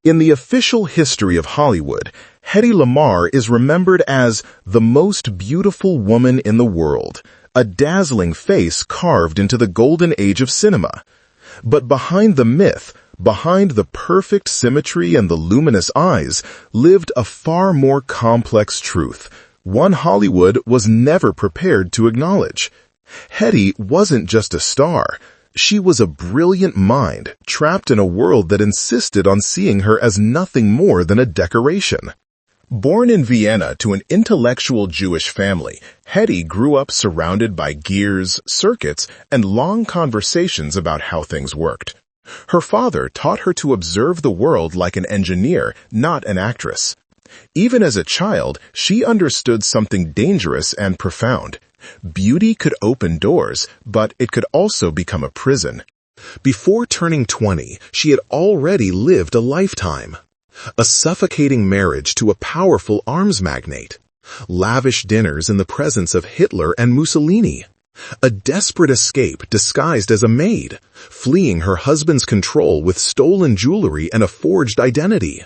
In the official history of Hollywood, Hedy Lamarr is remembered as the most beautiful woman in the world, a dazzling face carved into the golden age of cinema. But behind the myth, behind the perfect symmetry and the luminous eyes, lived a far more complex truth, one Hollywood was never prepared to acknowledge. Hedy wasn't just a star. She was a brilliant mind, trapped in a world that insisted on seeing her as nothing more than a decoration. Born in Vienna to an intellectual Jewish family, Hedy grew up surrounded by gears, circuits, and long conversations about how things worked. Her father taught her to observe the world like an engineer, not an actress. Even as a child, she understood something dangerous and profound. Beauty could open doors, but it could also become a prison. Before turning 20, she had already lived a lifetime. A suffocating marriage to a powerful arms magnate. Lavish dinners in the presence of Hitler and Mussolini. A desperate escape disguised as a maid, fleeing her husband's control with stolen jewelry and a forged identity.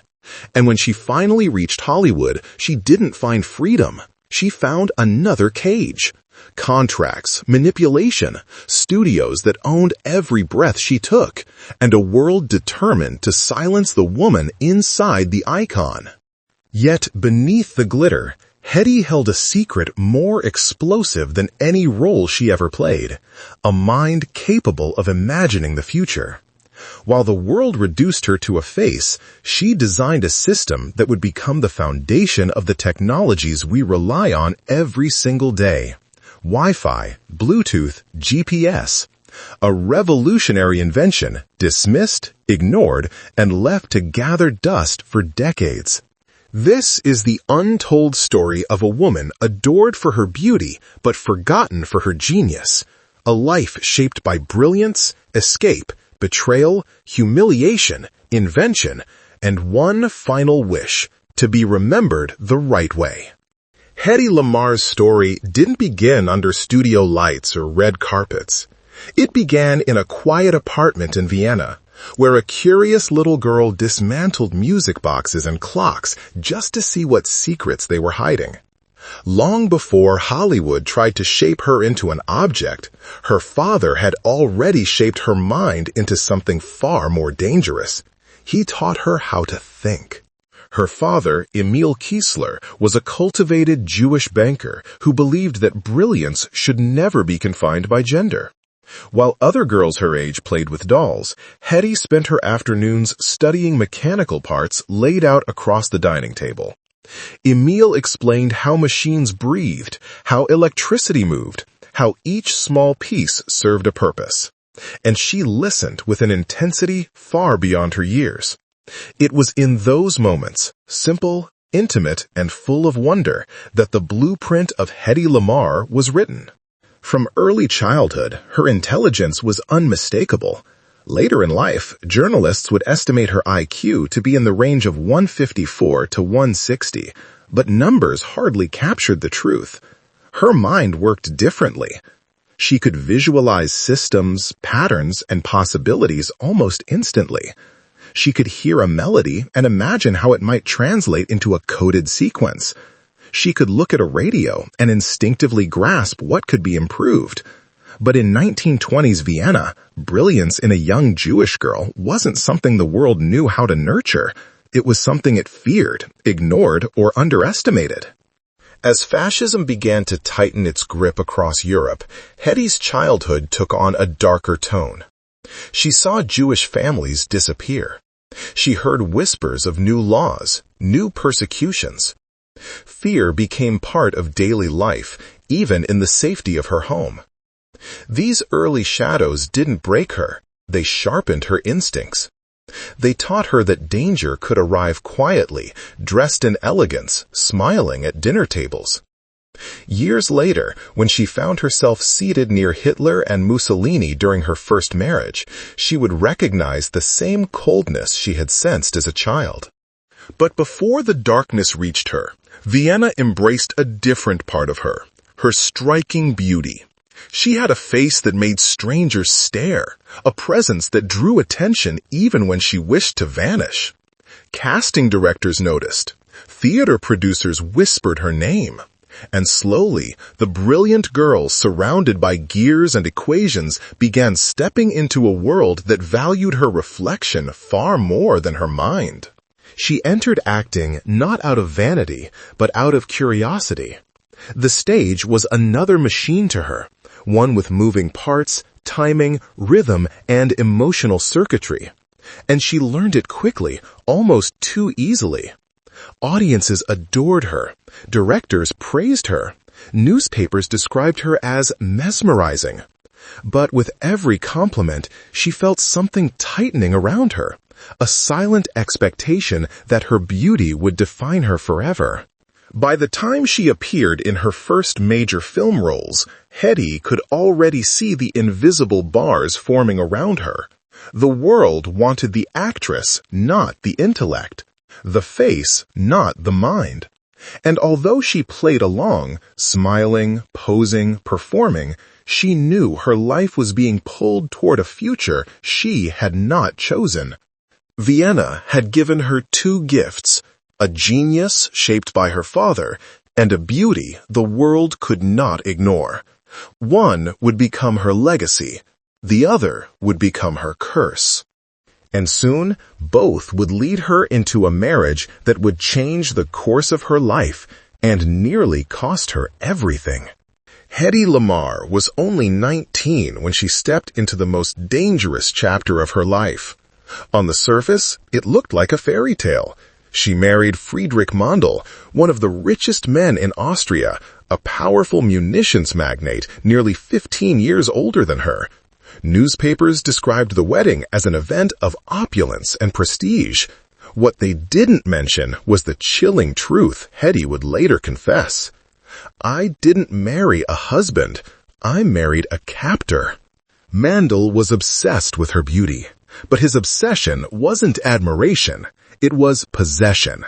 And when she finally reached Hollywood, she didn't find freedom. She found another cage. Contracts, manipulation, studios that owned every breath she took, and a world determined to silence the woman inside the icon. Yet beneath the glitter, Hedy held a secret more explosive than any role she ever played, a mind capable of imagining the future. While the world reduced her to a face, she designed a system that would become the foundation of the technologies we rely on every single day. Wi-Fi, Bluetooth, GPS. A revolutionary invention, dismissed, ignored, and left to gather dust for decades. This is the untold story of a woman adored for her beauty, but forgotten for her genius. A life shaped by brilliance, escape, betrayal, humiliation, invention, and one final wish, to be remembered the right way. Hedy Lamarr's story didn't begin under studio lights or red carpets. It began in a quiet apartment in Vienna, where a curious little girl dismantled music boxes and clocks just to see what secrets they were hiding. Long before Hollywood tried to shape her into an object, her father had already shaped her mind into something far more dangerous. He taught her how to think. Her father, Emil Kiesler, was a cultivated Jewish banker who believed that brilliance should never be confined by gender. While other girls her age played with dolls, Hedy spent her afternoons studying mechanical parts laid out across the dining table. Emil explained how machines breathed, how electricity moved, how each small piece served a purpose. And she listened with an intensity far beyond her years. It was in those moments, simple, intimate, and full of wonder, that the blueprint of Hedy Lamarr was written. From early childhood, her intelligence was unmistakable. Later in life, journalists would estimate her IQ to be in the range of 154 to 160, but numbers hardly captured the truth. Her mind worked differently. She could visualize systems, patterns, and possibilities almost instantly. She could hear a melody and imagine how it might translate into a coded sequence. She could look at a radio and instinctively grasp what could be improved. But in 1920s Vienna, brilliance in a young Jewish girl wasn't something the world knew how to nurture. It was something it feared, ignored, or underestimated. As fascism began to tighten its grip across Europe, Hedy's childhood took on a darker tone. She saw Jewish families disappear. She heard whispers of new laws, new persecutions. Fear became part of daily life, even in the safety of her home. These early shadows didn't break her, they sharpened her instincts. They taught her that danger could arrive quietly, dressed in elegance, smiling at dinner tables. Years later, when she found herself seated near Hitler and Mussolini during her first marriage, she would recognize the same coldness she had sensed as a child. But before the darkness reached her, Vienna embraced a different part of her, her striking beauty. She had a face that made strangers stare, a presence that drew attention even when she wished to vanish. Casting directors noticed. Theater producers whispered her name. And slowly, the brilliant girl surrounded by gears and equations began stepping into a world that valued her reflection far more than her mind. She entered acting not out of vanity, but out of curiosity. The stage was another machine to her, one with moving parts, timing, rhythm, and emotional circuitry. And she learned it quickly, almost too easily. Audiences adored her. Directors praised her. Newspapers described her as mesmerizing. But with every compliment, she felt something tightening around her, a silent expectation that her beauty would define her forever. By the time she appeared in her first major film roles, Hedy could already see the invisible bars forming around her. The world wanted the actress, not the intellect. The face, not the mind. And although she played along, smiling, posing, performing, she knew her life was being pulled toward a future she had not chosen. Vienna had given her two gifts, a genius shaped by her father, and a beauty the world could not ignore. One would become her legacy, the other would become her curse. And soon, both would lead her into a marriage that would change the course of her life and nearly cost her everything. Hedy Lamarr was only 19 when she stepped into the most dangerous chapter of her life. On the surface, it looked like a fairy tale. She married Friedrich Mandl, one of the richest men in Austria, a powerful munitions magnate nearly 15 years older than her. Newspapers described the wedding as an event of opulence and prestige. What they didn't mention was the chilling truth Hedy would later confess. "I didn't marry a husband. I married a captor." Mandl was obsessed with her beauty, but his obsession wasn't admiration. It was possession.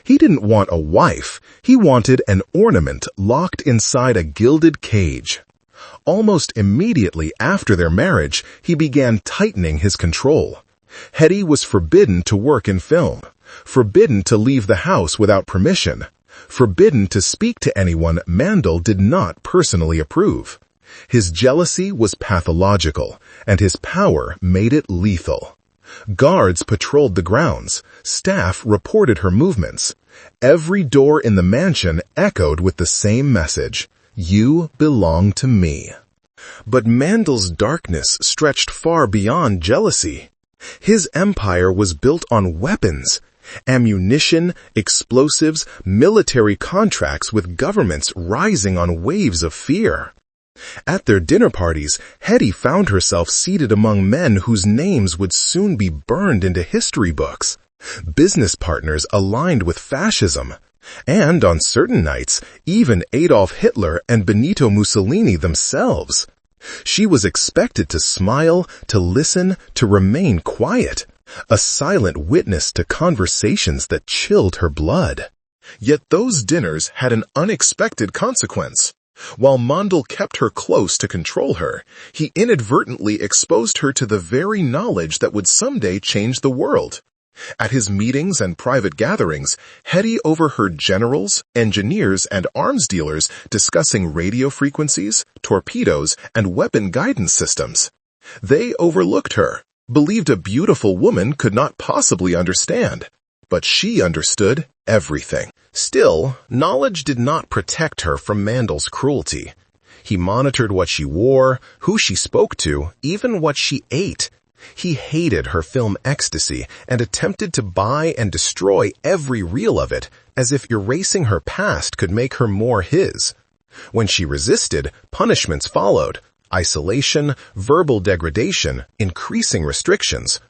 He didn't want a wife. He wanted an ornament locked inside a gilded cage. Almost immediately after their marriage, he began tightening his control. Hedy was forbidden to work in film, forbidden to leave the house without permission, forbidden to speak to anyone Mandl did not personally approve. His jealousy was pathological, and his power made it lethal. Guards patrolled the grounds. Staff reported her movements. Every door in the mansion echoed with the same message: "You belong to me." But Mandl's darkness stretched far beyond jealousy. His empire was built on weapons, ammunition, explosives, military contracts with governments rising on waves of fear. At their dinner parties, Hedy found herself seated among men whose names would soon be burned into history books, business partners aligned with fascism, and on certain nights, even Adolf Hitler and Benito Mussolini themselves. She was expected to smile, to listen, to remain quiet, a silent witness to conversations that chilled her blood. Yet those dinners had an unexpected consequence. While Mandl kept her close to control her, he inadvertently exposed her to the very knowledge that would someday change the world. At his meetings and private gatherings, Hedy overheard generals, engineers, and arms dealers discussing radio frequencies, torpedoes, and weapon guidance systems. They overlooked her, believed a beautiful woman could not possibly understand. But she understood everything. Still, knowledge did not protect her from Mandl's cruelty. He monitored what she wore, who she spoke to, even what she ate. He hated her film ecstasy and attempted to buy and destroy every reel of it, as if erasing her past could make her more his. When she resisted, punishments followed: isolation, verbal degradation, increasing restrictions.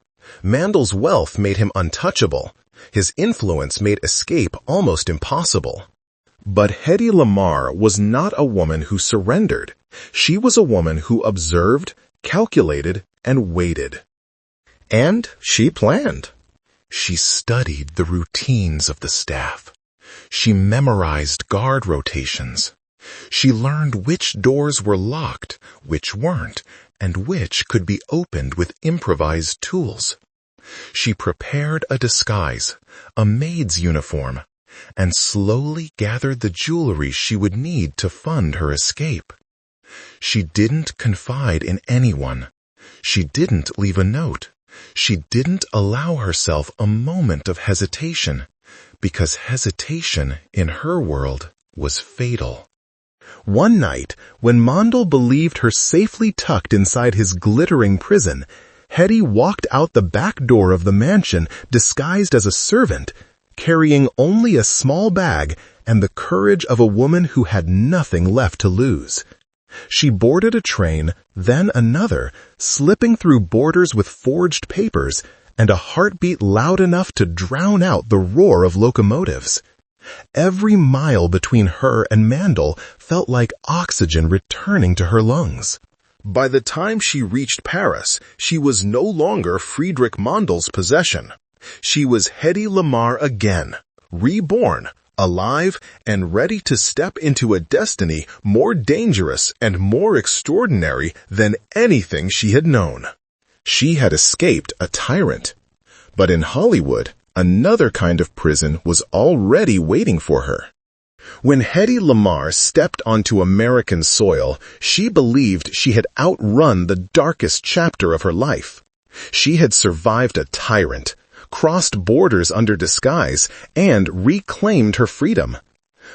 Mandl's wealth made him untouchable. His influence made escape almost impossible. But Hedy Lamarr was not a woman who surrendered. She was a woman who observed, calculated, and waited. And she planned. She studied the routines of the staff. She memorized guard rotations. She learned which doors were locked, which weren't, and which could be opened with improvised tools. She prepared a disguise, a maid's uniform, and slowly gathered the jewelry she would need to fund her escape. She didn't confide in anyone. She didn't leave a note. She didn't allow herself a moment of hesitation, because hesitation in her world was fatal. One night, when Mondel believed her safely tucked inside his glittering prison, Hedy walked out the back door of the mansion disguised as a servant, carrying only a small bag and the courage of a woman who had nothing left to lose. She boarded a train, then another, slipping through borders with forged papers and a heartbeat loud enough to drown out the roar of locomotives. Every mile between her and Mandel felt like oxygen returning to her lungs. By the time she reached Paris, she was no longer Friedrich Mondel's possession. She was Hedy Lamarr again, reborn, alive, and ready to step into a destiny more dangerous and more extraordinary than anything she had known. She had escaped a tyrant. But in Hollywood, another kind of prison was already waiting for her. When Hedy Lamarr stepped onto American soil, she believed she had outrun the darkest chapter of her life. She had survived a tyrant, crossed borders under disguise, and reclaimed her freedom.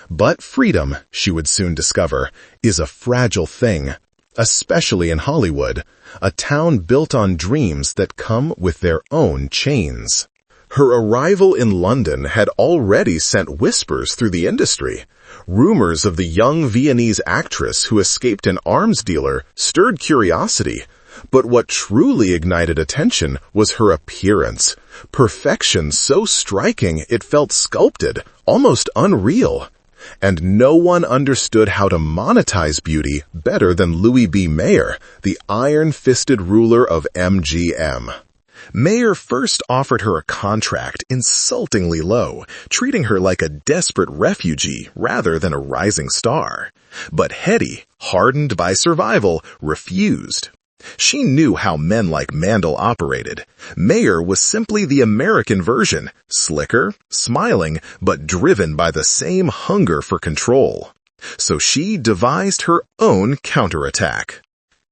But freedom, she would soon discover, is a fragile thing, especially in Hollywood, a town built on dreams that come with their own chains. Her arrival in London had already sent whispers through the industry. Rumors of the young Viennese actress who escaped an arms dealer stirred curiosity, but what truly ignited attention was her appearance, perfection so striking it felt sculpted, almost unreal. And no one understood how to monetize beauty better than Louis B. Mayer, the iron-fisted ruler of MGM. Mayer first offered her a contract insultingly low, treating her like a desperate refugee rather than a rising star. But Hedy, hardened by survival, refused. She knew how men like Mandel operated. Mayer was simply the American version, slicker, smiling, but driven by the same hunger for control. So she devised her own counterattack.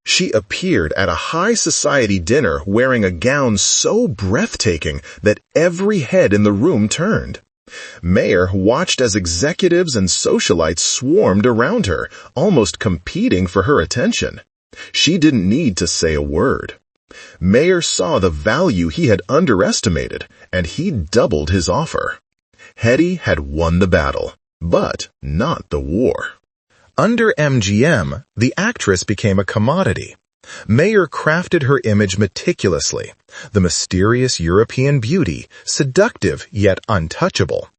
She appeared at a high society dinner wearing a gown so breathtaking that every head in the room turned. Mayer watched as executives and socialites swarmed around her, almost competing for her attention. She didn't need to say a word. Mayer saw the value he had underestimated, and he doubled his offer. Hedy had won the battle, but not the war. Under MGM, the actress became a commodity. Mayer crafted her image meticulously, the mysterious European beauty, seductive yet untouchable.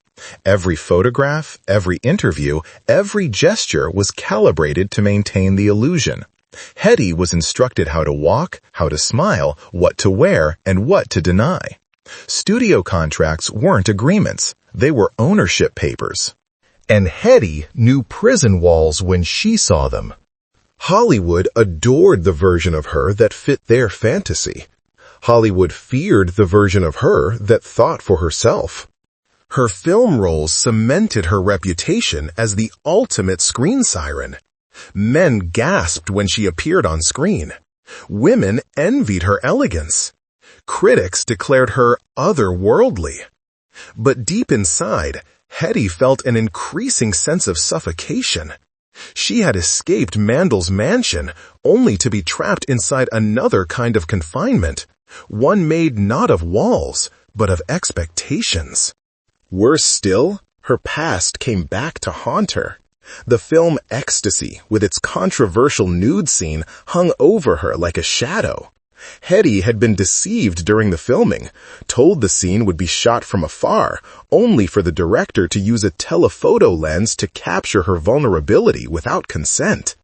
Every photograph, every interview, every gesture was calibrated to maintain the illusion. Hedy was instructed how to walk, how to smile, what to wear, and what to deny. Studio contracts weren't agreements, they were ownership papers. And Hedy knew prison walls when she saw them. Hollywood adored the version of her that fit their fantasy. Hollywood feared the version of her that thought for herself. Her film roles cemented her reputation as the ultimate screen siren. Men gasped when she appeared on screen. Women envied her elegance. Critics declared her otherworldly. But deep inside, Hedy felt an increasing sense of suffocation. She had escaped Mandel's mansion, only to be trapped inside another kind of confinement, one made not of walls, but of expectations. Worse still, her past came back to haunt her. The film Ecstasy, with its controversial nude scene, hung over her like a shadow. Hedy had been deceived during the filming, told the scene would be shot from afar, only for the director to use a telephoto lens to capture her vulnerability without consent.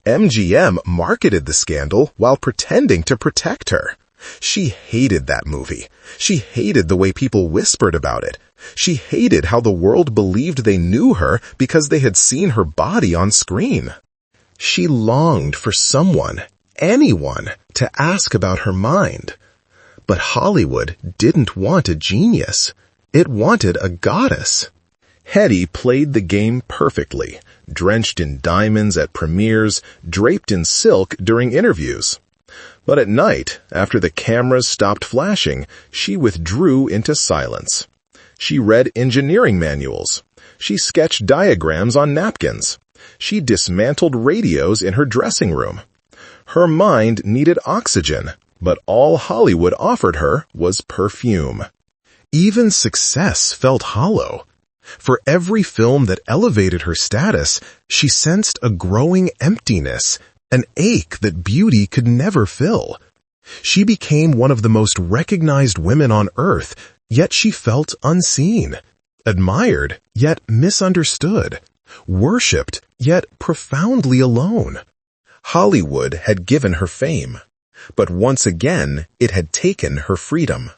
MGM marketed the scandal while pretending to protect her. She hated that movie. She hated the way people whispered about it. She hated how the world believed they knew her because they had seen her body on screen. She longed for someone, anyone, to ask about her mind. But Hollywood didn't want a genius. It wanted a goddess. Hedy played the game perfectly, drenched in diamonds at premieres, draped in silk during interviews. But at night, after the cameras stopped flashing, she withdrew into silence. She read engineering manuals. She sketched diagrams on napkins. She dismantled radios in her dressing room. Her mind needed oxygen, but all Hollywood offered her was perfume. Even success felt hollow. For every film that elevated her status, she sensed a growing emptiness, an ache that beauty could never fill. She became one of the most recognized women on earth, yet she felt unseen, admired, yet misunderstood, worshipped, yet profoundly alone. Hollywood had given her fame, but once again it had taken her freedom.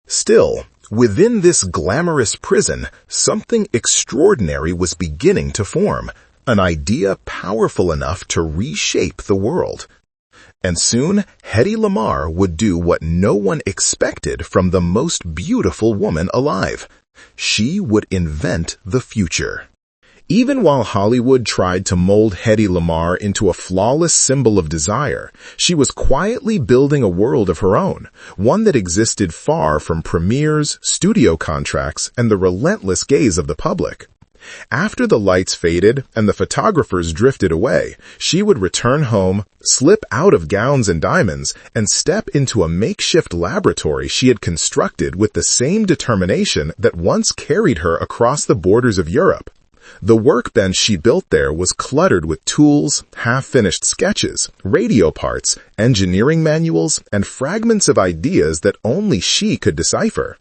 Still, within this glamorous prison, something extraordinary was beginning to form, an idea powerful enough to reshape the world. And soon, Hedy Lamarr would do what no one expected from the most beautiful woman alive. She would invent the future. Even while Hollywood tried to mold Hedy Lamarr into a flawless symbol of desire, she was quietly building a world of her own, one that existed far from premieres, studio contracts, and the relentless gaze of the public. After the lights faded and the photographers drifted away, she would return home, slip out of gowns and diamonds, and step into a makeshift laboratory she had constructed with the same determination that once carried her across the borders of Europe. The workbench she built there was cluttered with tools, half-finished sketches, radio parts, engineering manuals, and fragments of ideas that only she could decipher.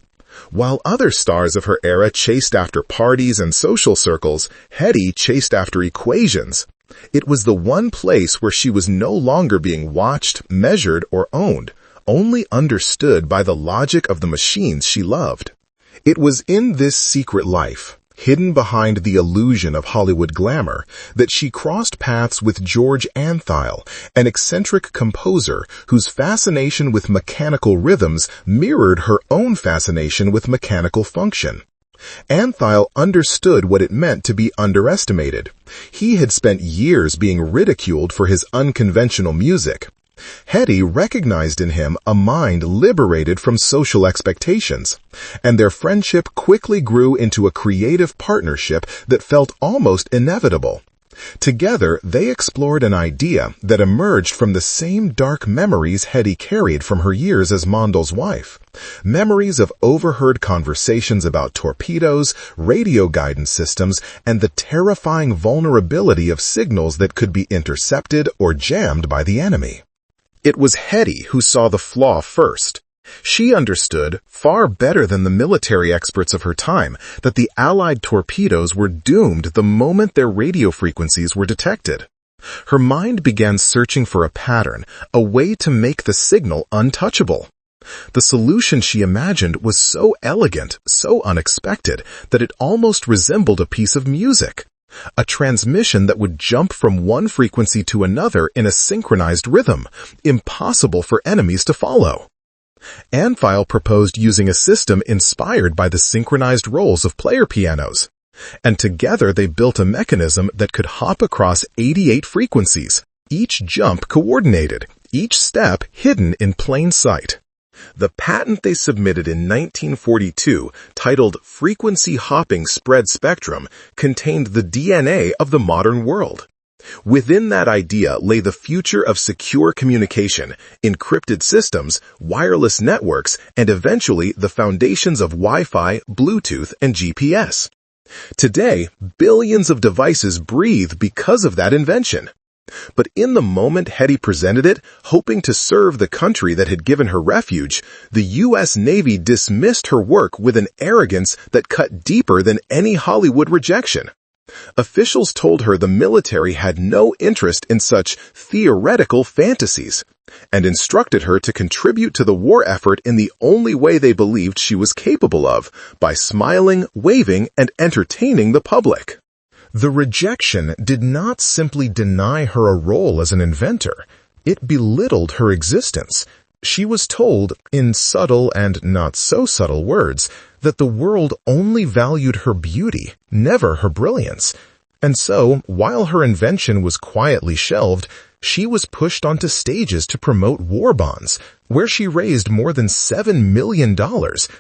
While other stars of her era chased after parties and social circles, Hedy chased after equations. It was the one place where she was no longer being watched, measured, or owned, only understood by the logic of the machines she loved. It was in this secret life, hidden behind the illusion of Hollywood glamour, that she crossed paths with George Antheil, an eccentric composer whose fascination with mechanical rhythms mirrored her own fascination with mechanical function. Antheil understood what it meant to be underestimated. He had spent years being ridiculed for his unconventional music. Hedy recognized in him a mind liberated from social expectations, and their friendship quickly grew into a creative partnership that felt almost inevitable. Together, they explored an idea that emerged from the same dark memories Hedy carried from her years as Mondel's wife. Memories of overheard conversations about torpedoes, radio guidance systems, and the terrifying vulnerability of signals that could be intercepted or jammed by the enemy. It was Hedy who saw the flaw first. She understood, far better than the military experts of her time, that the Allied torpedoes were doomed the moment their radio frequencies were detected. Her mind began searching for a pattern, a way to make the signal untouchable. The solution she imagined was so elegant, so unexpected, that it almost resembled a piece of music. A transmission that would jump from one frequency to another in a synchronized rhythm, impossible for enemies to follow. Antheil proposed using a system inspired by the synchronized rolls of player pianos, and together they built a mechanism that could hop across 88 frequencies, each jump coordinated, each step hidden in plain sight. The patent they submitted in 1942, titled Frequency Hopping Spread Spectrum, contained the DNA of the modern world. Within that idea lay the future of secure communication, encrypted systems, wireless networks, and eventually the foundations of Wi-Fi, Bluetooth, and GPS. Today, billions of devices breathe because of that invention. But in the moment Hedy presented it, hoping to serve the country that had given her refuge, the U.S. Navy dismissed her work with an arrogance that cut deeper than any Hollywood rejection. Officials told her the military had no interest in such theoretical fantasies, and instructed her to contribute to the war effort in the only way they believed she was capable of, by smiling, waving, and entertaining the public. The rejection did not simply deny her a role as an inventor. It belittled her existence. She was told, in subtle and not so subtle words, that the world only valued her beauty, never her brilliance. And so, while her invention was quietly shelved, she was pushed onto stages to promote war bonds, where she raised more than $7 million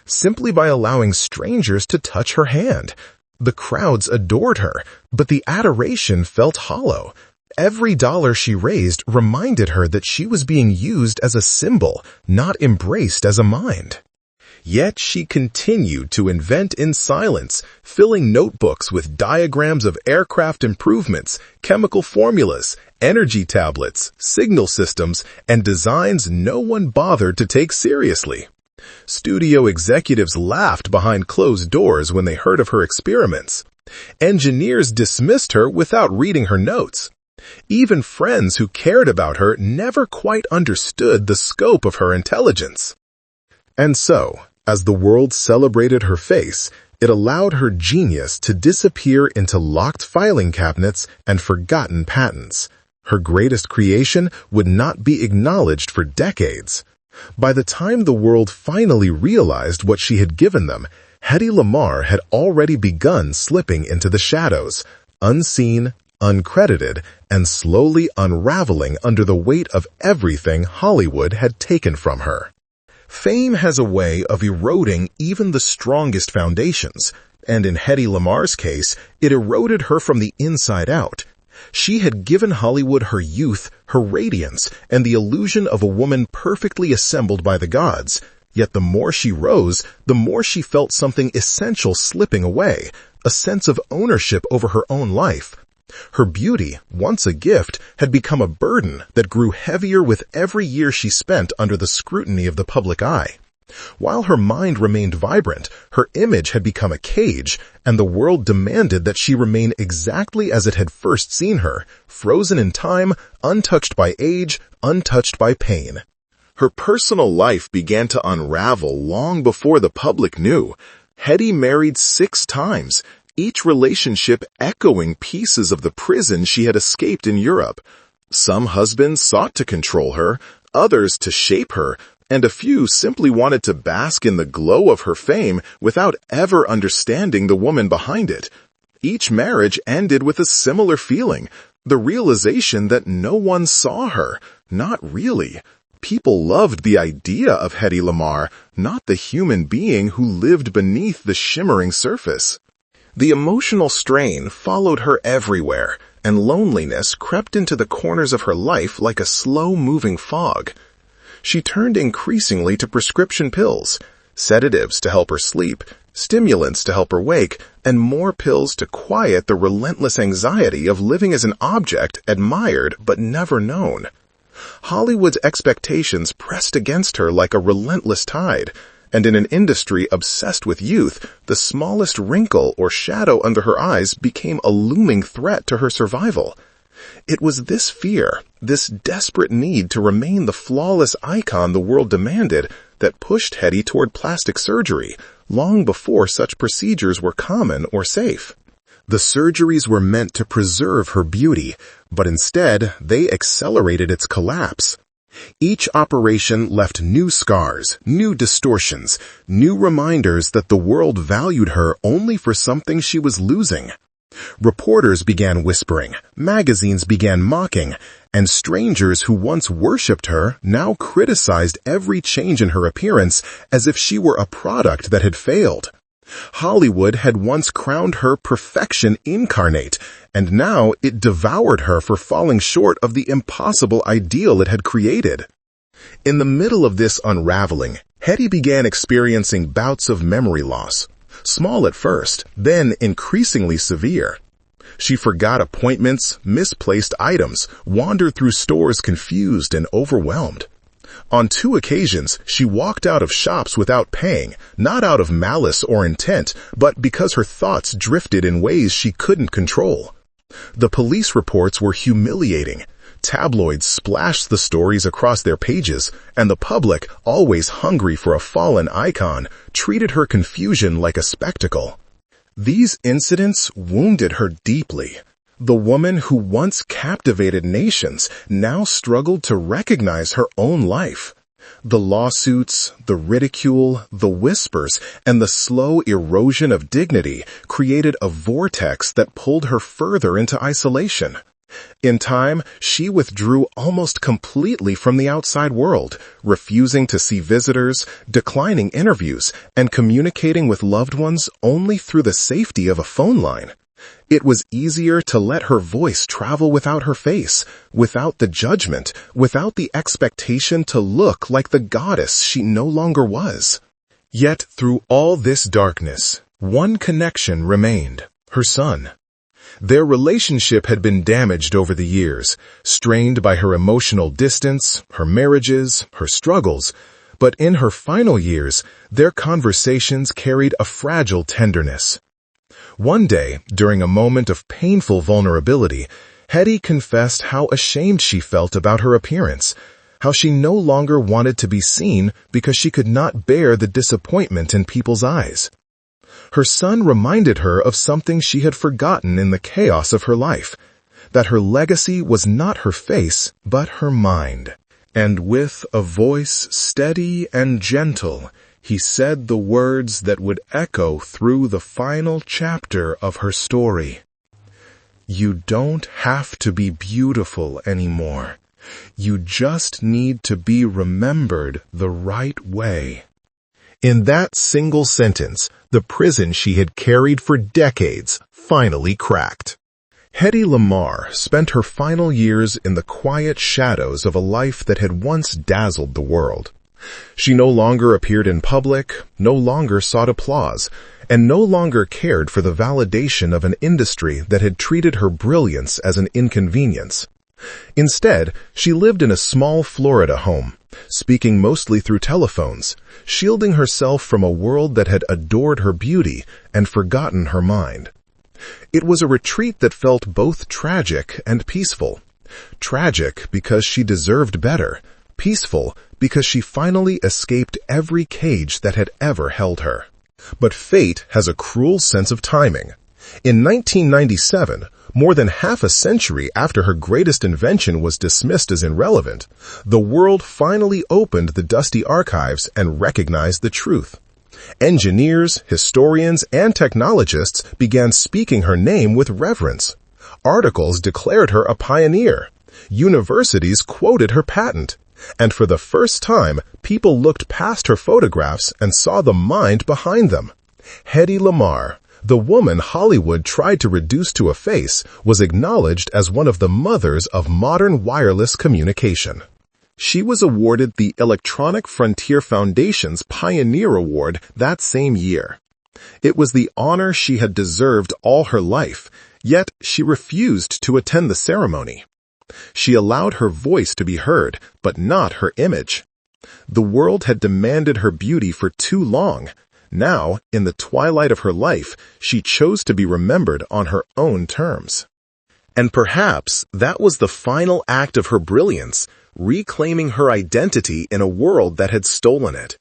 simply by allowing strangers to touch her hand. The crowds adored her, but the adoration felt hollow. Every dollar she raised reminded her that she was being used as a symbol, not embraced as a mind. Yet she continued to invent in silence, filling notebooks with diagrams of aircraft improvements, chemical formulas, energy tablets, signal systems, and designs no one bothered to take seriously. Studio executives laughed behind closed doors when they heard of her experiments. Engineers dismissed her without reading her notes. Even friends who cared about her never quite understood the scope of her intelligence. And so, as the world celebrated her face, it allowed her genius to disappear into locked filing cabinets and forgotten patents. Her greatest creation would not be acknowledged for decades. By the time the world finally realized what she had given them, Hedy Lamarr had already begun slipping into the shadows, unseen, uncredited, and slowly unraveling under the weight of everything Hollywood had taken from her. Fame has a way of eroding even the strongest foundations, and in Hedy Lamarr's case, it eroded her from the inside out. She had given Hollywood her youth, her radiance, and the illusion of a woman perfectly assembled by the gods. Yet the more she rose, the more she felt something essential slipping away, a sense of ownership over her own life. Her beauty, once a gift, had become a burden that grew heavier with every year she spent under the scrutiny of the public eye. While her mind remained vibrant, her image had become a cage, and the world demanded that she remain exactly as it had first seen her, frozen in time, untouched by age, untouched by pain. Her personal life began to unravel long before the public knew. Hedy married 6 times, each relationship echoing pieces of the prison she had escaped in Europe. Some husbands sought to control her, others to shape her, and a few simply wanted to bask in the glow of her fame without ever understanding the woman behind it. Each marriage ended with a similar feeling, the realization that no one saw her, not really. People loved the idea of Hedy Lamarr, not the human being who lived beneath the shimmering surface. The emotional strain followed her everywhere, and loneliness crept into the corners of her life like a slow-moving fog. She turned increasingly to prescription pills, sedatives to help her sleep, stimulants to help her wake, and more pills to quiet the relentless anxiety of living as an object admired but never known. Hollywood's expectations pressed against her like a relentless tide, and in an industry obsessed with youth, the smallest wrinkle or shadow under her eyes became a looming threat to her survival. It was this fear, this desperate need to remain the flawless icon the world demanded, that pushed Hedy toward plastic surgery, long before such procedures were common or safe. The surgeries were meant to preserve her beauty, but instead they accelerated its collapse. Each operation left new scars, new distortions, new reminders that the world valued her only for something she was losing. Reporters began whispering, magazines began mocking, and strangers who once worshipped her now criticized every change in her appearance as if she were a product that had failed. Hollywood had once crowned her perfection incarnate, and now it devoured her for falling short of the impossible ideal it had created. In the middle of this unraveling, Hedy began experiencing bouts of memory loss, small at first, then increasingly severe. She forgot appointments, misplaced items, wandered through stores confused and overwhelmed. On 2 occasions, she walked out of shops without paying, not out of malice or intent, but because her thoughts drifted in ways she couldn't control. The police reports were humiliating. Tabloids splashed the stories across their pages, and the public, always hungry for a fallen icon, treated her confusion like a spectacle. These incidents wounded her deeply. The woman who once captivated nations now struggled to recognize her own life. The lawsuits, the ridicule, the whispers, and the slow erosion of dignity created a vortex that pulled her further into isolation. In time, she withdrew almost completely from the outside world, refusing to see visitors, declining interviews, and communicating with loved ones only through the safety of a phone line. It was easier to let her voice travel without her face, without the judgment, without the expectation to look like the goddess she no longer was. Yet through all this darkness, one connection remained: her son. Their relationship had been damaged over the years, strained by her emotional distance, her marriages, her struggles, but in her final years, their conversations carried a fragile tenderness. One day, during a moment of painful vulnerability, Hedy confessed how ashamed she felt about her appearance, how she no longer wanted to be seen because she could not bear the disappointment in people's eyes. Her son reminded her of something she had forgotten in the chaos of her life, that her legacy was not her face, but her mind. And with a voice steady and gentle, he said the words that would echo through the final chapter of her story. "You don't have to be beautiful anymore. You just need to be remembered the right way." In that single sentence, the prison she had carried for decades finally cracked. Hedy Lamarr spent her final years in the quiet shadows of a life that had once dazzled the world. She no longer appeared in public, no longer sought applause, and no longer cared for the validation of an industry that had treated her brilliance as an inconvenience. Instead, she lived in a small Florida home, speaking mostly through telephones, shielding herself from a world that had adored her beauty and forgotten her mind. It was a retreat that felt both tragic and peaceful. Tragic because she deserved better, peaceful because she finally escaped every cage that had ever held her. But fate has a cruel sense of timing. In 1997, more than half a century after her greatest invention was dismissed as irrelevant, the world finally opened the dusty archives and recognized the truth. Engineers, historians, and technologists began speaking her name with reverence. Articles declared her a pioneer. Universities quoted her patent. And for the first time, people looked past her photographs and saw the mind behind them. Hedy Lamarr, the woman Hollywood tried to reduce to a face, was acknowledged as one of the mothers of modern wireless communication. She was awarded the Electronic Frontier Foundation's Pioneer Award that same year. It was the honor she had deserved all her life, yet she refused to attend the ceremony. She allowed her voice to be heard, but not her image. The world had demanded her beauty for too long. Now, in the twilight of her life, she chose to be remembered on her own terms. And perhaps that was the final act of her brilliance, reclaiming her identity in a world that had stolen it.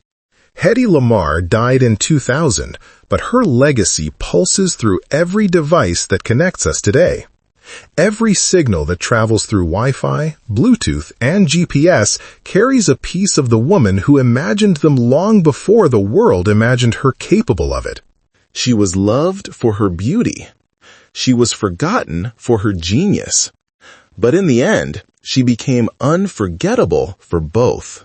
Hedy Lamarr died in 2000, but her legacy pulses through every device that connects us today. Every signal that travels through Wi-Fi, Bluetooth, and GPS carries a piece of the woman who imagined them long before the world imagined her capable of it. She was loved for her beauty. She was forgotten for her genius. But in the end, she became unforgettable for both.